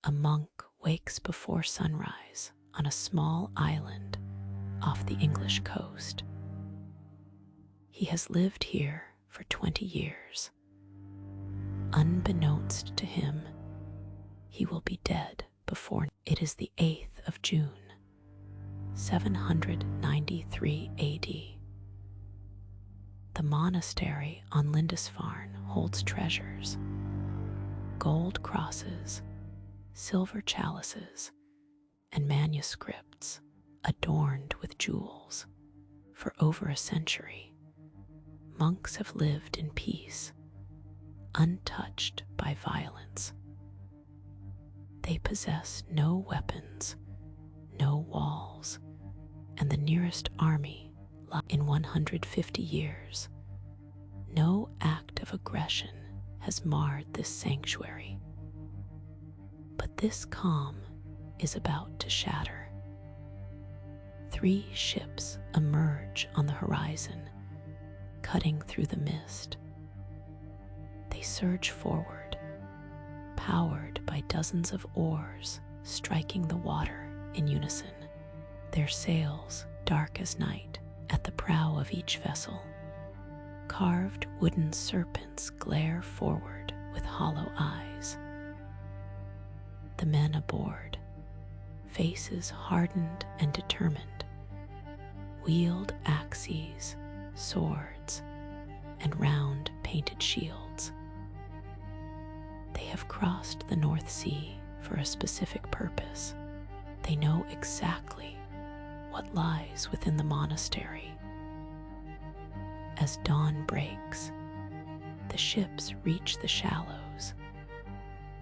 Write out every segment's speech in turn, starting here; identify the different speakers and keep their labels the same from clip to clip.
Speaker 1: A monk wakes before sunrise on a small island off the English coast. He has lived here for 20 years. Unbeknownst to him, he will be dead before it is the 8th of June, 793 AD. The monastery on Lindisfarne holds treasures: gold crosses, silver chalices, and manuscripts adorned with jewels. For over a century, monks have lived in peace, untouched by violence. They possess no weapons, no walls, and the nearest army lies in 150 years. No act of aggression has marred this sanctuary. But this calm is about to shatter. 3 ships emerge on the horizon, cutting through the mist. They surge forward, powered by dozens of oars striking the water in unison. Their sails, dark as night, at the prow of each vessel. Carved wooden serpents glare forward with hollow eyes. The men aboard, faces hardened and determined, wield axes, swords, and round painted shields. They have crossed the North Sea for a specific purpose. They know exactly what lies within the monastery. As dawn breaks, the ships reach the shallows,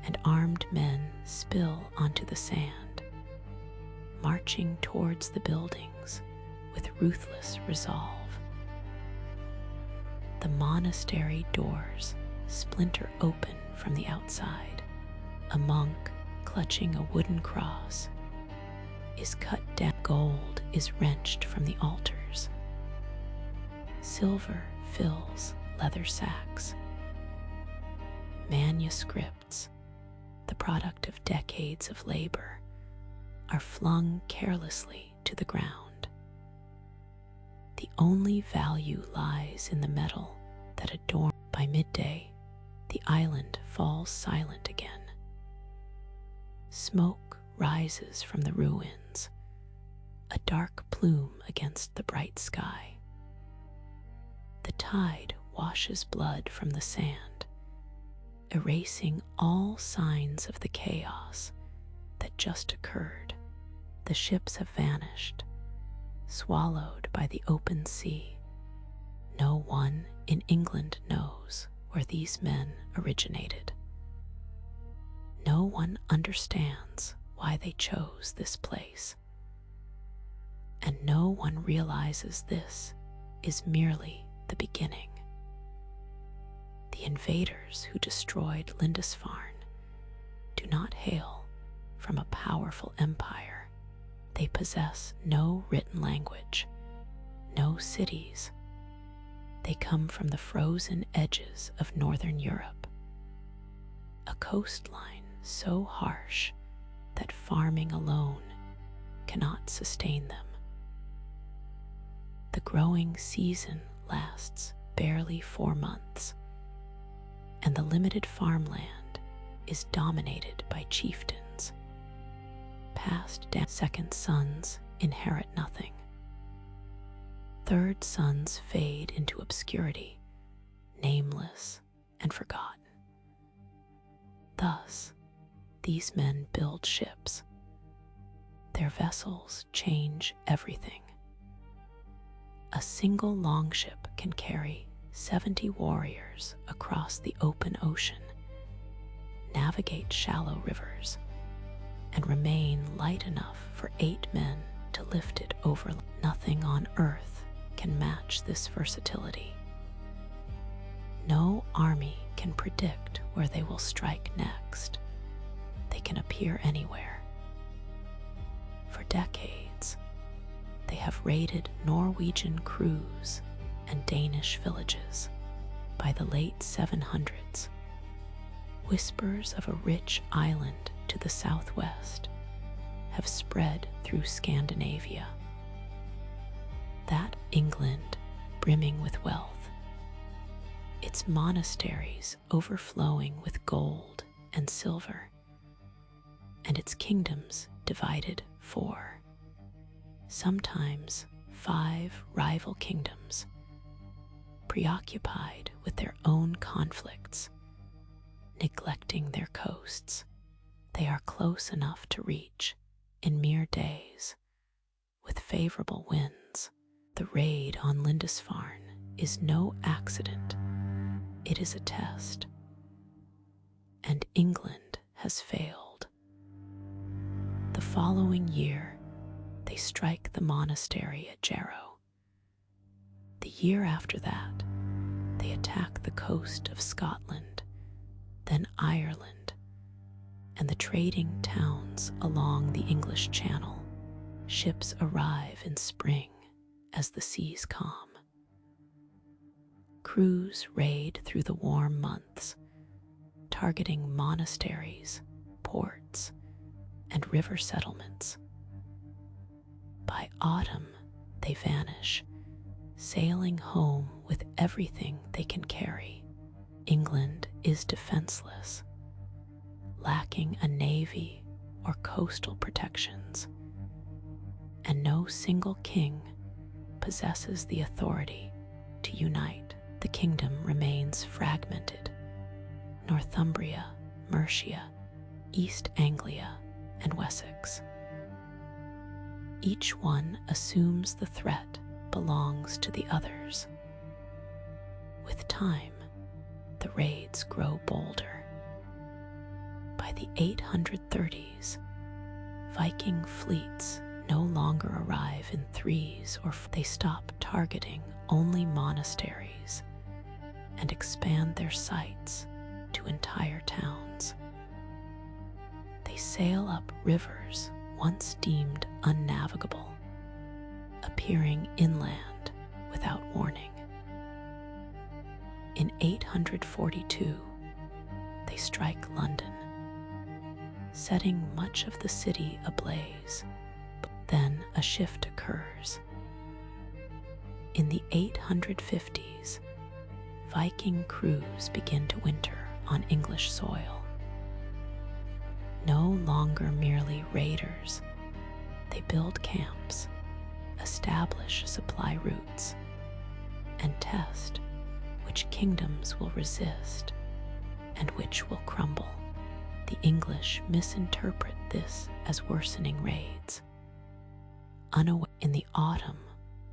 Speaker 1: and armed men spill onto the sand, marching towards the buildings with ruthless resolve. The monastery doors splinter open from the outside. A monk, clutching a wooden cross, is cut down. Gold is wrenched from the altars. Silver fills leather sacks. Manuscripts, the product of decades of labor, are flung carelessly to the ground. The only value lies in the metal that adorns. By midday, the island falls silent again. Smoke rises from the ruins, a dark plume against the bright sky. The tide washes blood from the sand, erasing all signs of the chaos that just occurred. The ships have vanished, swallowed by the open sea. No one in England knows where these men originated. No one understands why they chose this place. And no one realizes this is merely the beginning. The invaders who destroyed Lindisfarne do not hail from a powerful empire. They possess no written language, no cities. They come from the frozen edges of northern Europe, a coastline so harsh that farming alone cannot sustain them. The growing season lasts barely 4 months, and the limited farmland is dominated by chieftains. Passed down, second sons inherit nothing. Third sons fade into obscurity, nameless and forgotten. Thus, these men build ships. Their vessels change everything. A single longship can carry 70 warriors across the open ocean, navigate shallow rivers, and remain light enough for 8 men to lift it over. Nothing on earth can match this versatility. No army can predict where they will strike next. They can appear anywhere. For decades, they have raided Norwegian crews and Danish villages. By the late 700s, Whispers of a rich island to the southwest have spread through Scandinavia. That England brimming with wealth, its monasteries overflowing with gold and silver, and its kingdoms divided 4, sometimes 5 rival kingdoms, preoccupied with their own conflicts, neglecting their coasts. They are close enough to reach in mere days with favorable winds. The raid on Lindisfarne is no accident. It is a test. And England has failed. The following year, they strike the monastery at Jarrow. The year after that, they attack the coast of Scotland, then Ireland, and the trading towns along the English Channel. Ships arrive in spring as the seas calm. Crews raid through the warm months, targeting monasteries, ports, and river settlements. By autumn, they vanish, sailing home with everything they can carry. England is defenseless, lacking a navy or coastal protections, and no single king possesses the authority to unite. The kingdom remains fragmented. Northumbria, Mercia, East Anglia, and Wessex. Each one assumes the threat belongs to the others. With time, the raids grow bolder. By the 830s, Viking fleets no longer arrive in 3s or they stop targeting only monasteries and expand their sights to entire towns. They sail up rivers once deemed unnavigable, appearing inland without warning. In 842, they strike London, setting much of the city ablaze. Then a shift occurs. In the 850s, Viking crews begin to winter on English soil. No longer merely raiders, they build camps, establish supply routes, and test which kingdoms will resist and which will crumble. The English misinterpret this as worsening raids. Unaware, in the autumn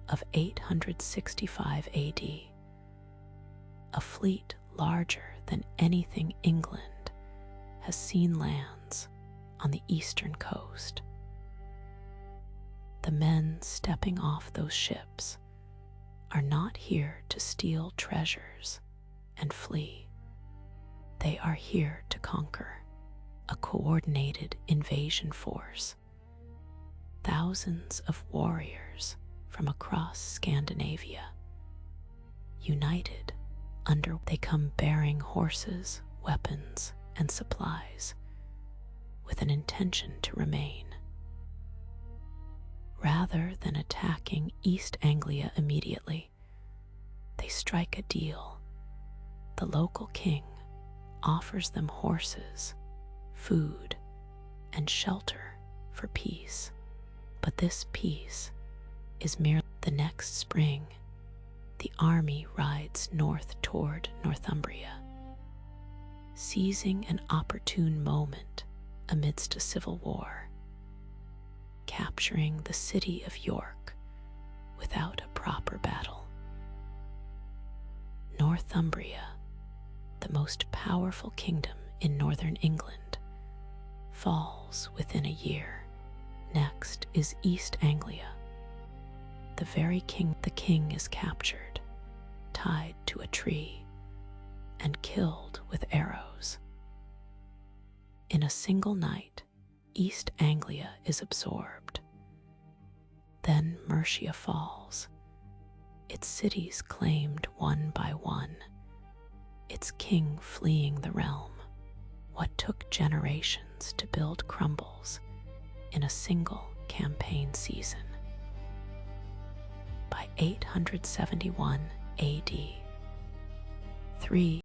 Speaker 1: of 865 AD, a fleet larger than anything England has seen lands on the eastern coast. The men stepping off those ships are not here to steal treasures and flee. They are here to conquer. A coordinated invasion force. Thousands of warriors from across Scandinavia, united under, they come bearing horses, weapons, and supplies, with an intention to remain. Rather than attacking East Anglia immediately, they strike a deal. The local king offers them horses, food, and shelter for peace. But this peace is merely the next spring. The army rides north toward Northumbria, seizing an opportune moment amidst a civil war, capturing the city of York without a proper battle. Northumbria, the most powerful kingdom in northern England, falls within a year. Next is East Anglia. The king is captured, tied to a tree, and killed with arrows. In a single night, East Anglia is absorbed. Then Mercia falls, its cities claimed one by one, its king fleeing the realm. What took generations to build crumbles in a single campaign season. By 871 AD, three